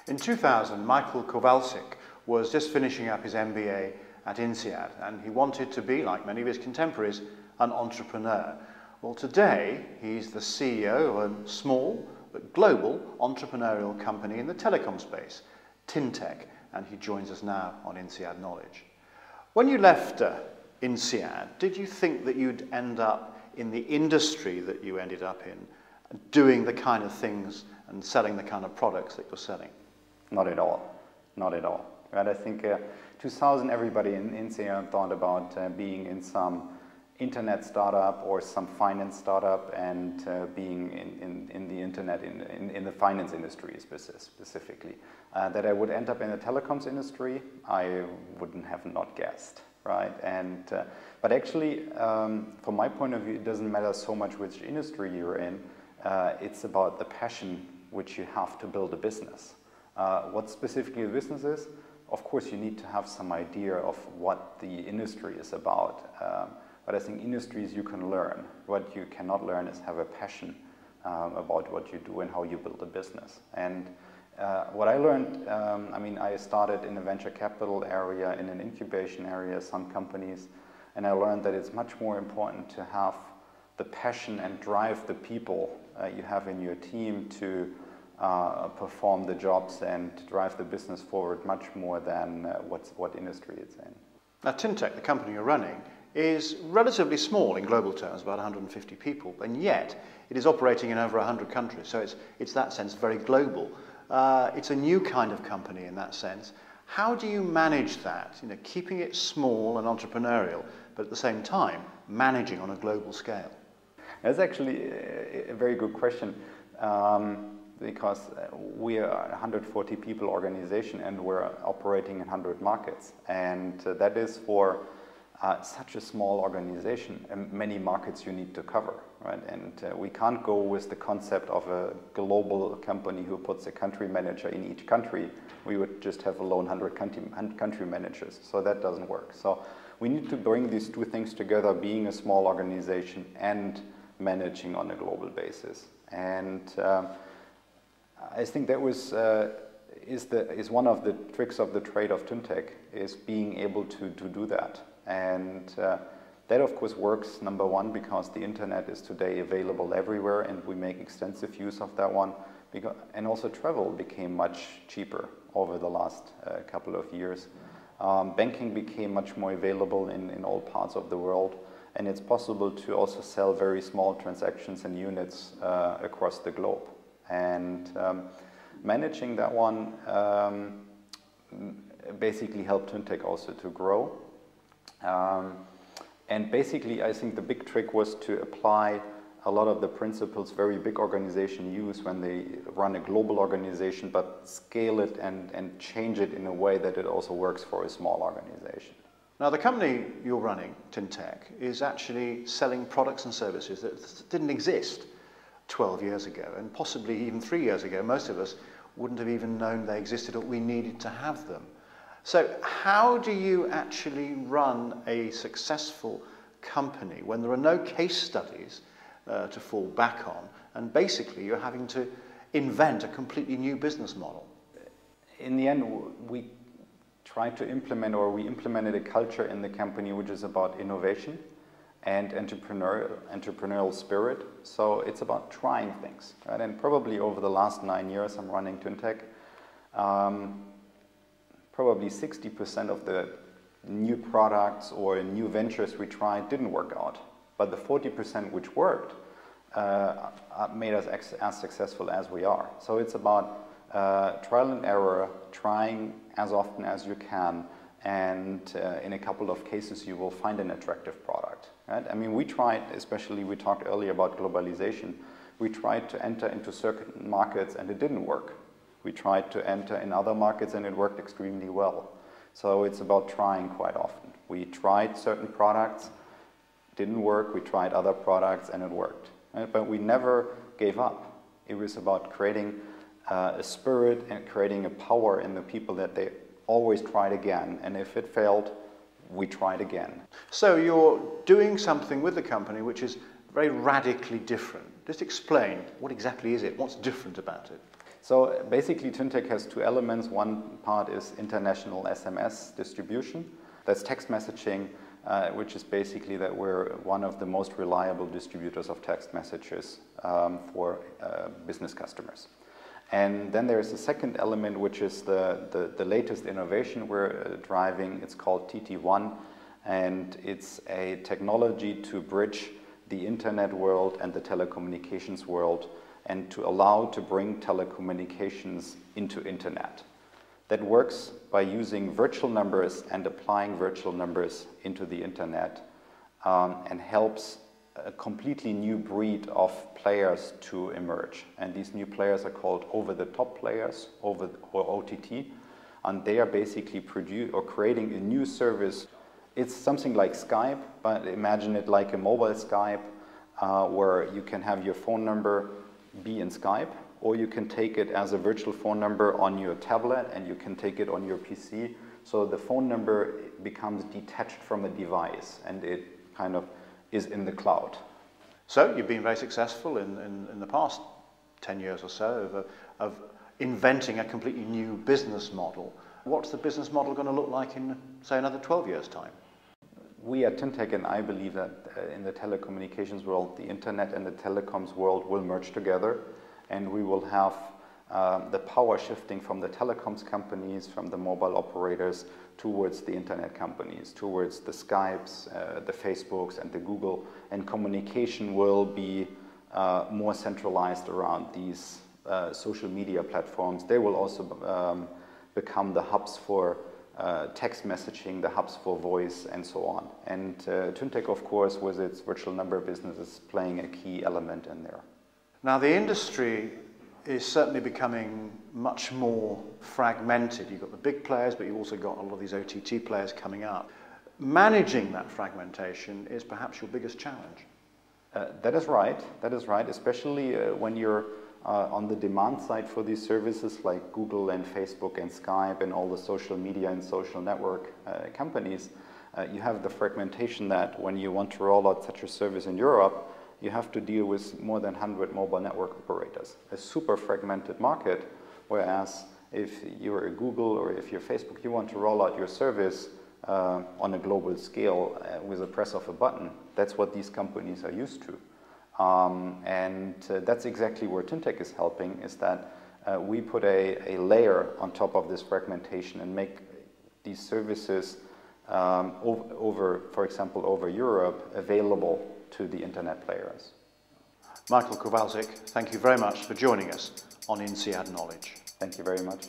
In 2000, Michael Kowalzik was just finishing up his MBA at INSEAD, and he wanted to be, like many of his contemporaries, an entrepreneur. Well, today he's the CEO of a small but global entrepreneurial company in the telecom space, tyntec, and he joins us now on INSEAD Knowledge. When you left INSEAD, did you think that you'd end up in the industry that you ended up in, doing the kind of things and selling the kind of products that you're selling? Not at all. Not at all. Right? I think 2000, everybody in INSEAD thought about being in some internet startup or some finance startup and being in the internet, in the finance industry specifically. That I would end up in the telecoms industry, I wouldn't have not guessed. Right, and but actually, from my point of view, it doesn't matter so much which industry you're in. It's about the passion which you have to build a business. What specifically the business is, of course, you need to have some idea of what the industry is about. But I think industries you can learn. What you cannot learn is have a passion about what you do and how you build a business. And what I learned, I mean, I started in a venture capital area, in an incubation area, some companies, and I learned that it's much more important to have the passion and drive the people you have in your team to perform the jobs and to drive the business forward much more than what industry it's in. Now, tyntec, the company you're running, is relatively small in global terms, about 150 people, and yet it is operating in over 100 countries, so it's that sense very global. It's a new kind of company in that sense. How do you manage that? You know, keeping it small and entrepreneurial, but at the same time managing on a global scale. That's actually a very good question, because we are a 140 people organization and we're operating in 100 markets, and that is for such a small organization, and many markets you need to cover, right? And we can't go with the concept of a global company who puts a country manager in each country. We would just have alone 100 country managers, so that doesn't work. So we need to bring these two things together, being a small organization and managing on a global basis. And I think that was is one of the tricks of the trade of tyntec, is being able to do that. And that of course works, number one, because the internet is today available everywhere and we make extensive use of that one. And also travel became much cheaper over the last couple of years. Banking became much more available in all parts of the world, and it's possible to also sell very small transactions and units across the globe. And managing that one basically helped tyntec also to grow. And basically, I think the big trick was to apply a lot of the principles very big organizations use when they run a global organization, but scale it and change it in a way that it also works for a small organization. Now, the company you're running, tyntec, is actually selling products and services that didn't exist 12 years ago, and possibly even 3 years ago. Most of us wouldn't have even known they existed or we needed to have them. So how do you actually run a successful company when there are no case studies to fall back on, and basically you're having to invent a completely new business model? In the end, we tried to implement, or we implemented a culture in the company which is about innovation and entrepreneurial spirit. So it's about trying things, right? And probably over the last 9 years I'm running tyntec, probably 60% of the new products or new ventures we tried didn't work out. But the 40% which worked made us as successful as we are. So it's about trial and error, trying as often as you can, and in a couple of cases you will find an attractive product. Right? I mean, we tried, especially we talked earlier about globalization, we tried to enter into certain markets and it didn't work. We tried to enter in other markets and it worked extremely well. So it's about trying quite often. We tried certain products, didn't work, we tried other products and it worked. Right? But we never gave up. It was about creating a spirit and creating a power in the people that they always tried again, and if it failed, we tried again. So you're doing something with the company which is very radically different. Just explain, what exactly is it? What's different about it? So basically tyntec has two elements. One part is international SMS distribution. That's text messaging, which is basically that we're one of the most reliable distributors of text messages for business customers. And then there's a second element, which is the latest innovation we're driving. It's called TT1, and it's a technology to bridge the internet world and the telecommunications world, and to allow to bring telecommunications into internet. That works by using virtual numbers and applying virtual numbers into the internet, and helps a completely new breed of players to emerge. And these new players are called over-the-top players, or OTT, and they are basically creating a new service. It's something like Skype, but imagine it like a mobile Skype, where you can have your phone number be in Skype, or you can take it as a virtual phone number on your tablet, and you can take it on your PC. So the phone number becomes detached from a device, and it kind of is in the cloud. So you've been very successful in the past 10 years or so of inventing a completely new business model. What's the business model going to look like in, say, another 12 years' time? We at tyntec, and I believe that in the telecommunications world, the internet and the telecoms world will merge together, and we will have the power shifting from the telecoms companies, from the mobile operators, towards the internet companies, towards the Skypes, the Facebooks and the Google, and communication will be more centralized around these social media platforms. They will also become the hubs for text messaging, the hubs for voice, and so on. And tyntec, of course, with its virtual number business, is playing a key element in there. Now, the industry is certainly becoming much more fragmented. You've got the big players, but you've also got a lot of these OTT players coming up. Managing that fragmentation is perhaps your biggest challenge. That is right. That is right, especially when you're on the demand side for these services like Google and Facebook and Skype and all the social media and social network companies. You have the fragmentation that when you want to roll out such a service in Europe, you have to deal with more than 100 mobile network operators. A super fragmented market, whereas if you're a Google or if you're Facebook, you want to roll out your service on a global scale with a press of a button. That's what these companies are used to. That's exactly where tyntec is helping, is that we put a layer on top of this fragmentation and make these services for example, over Europe, available to the internet players. Michael Kowalzik, thank you very much for joining us on INSEAD Knowledge. Thank you very much.